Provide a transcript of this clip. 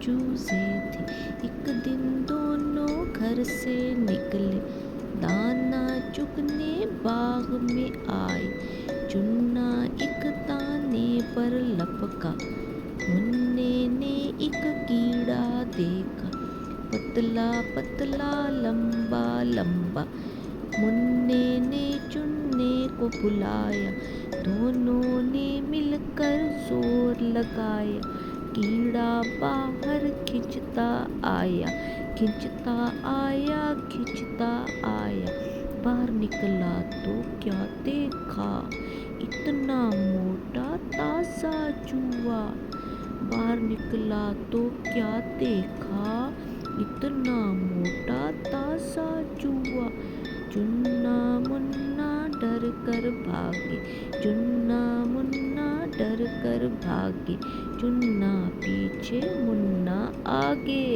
चूजे थे। एक दिन दोनों घर से निकले, दाना चुगने बाग में आए। चुन्ना एक दाने पर लपका, मुन्ने ने एक कीड़ा देखा, पतला पतला लंबा लंबा। मुन्ने ने चुन्ने को बुलाया, दोनों ने मिलकर जोर लगाया। कीड़ा बाहर खिंचता आया, खिंचता आया, खिंचता आया। बाहर निकला तो क्या देखा, इतना मोटा ताजा चूहा। बाहर निकला तो क्या देखा, इतना मोटा ताजा चूहा। चुन्ना मुन्ना डर कर भागे, चुन्ना मुन्ना डर कर भागे। चुन्ना पीछे मुन्ना आगे।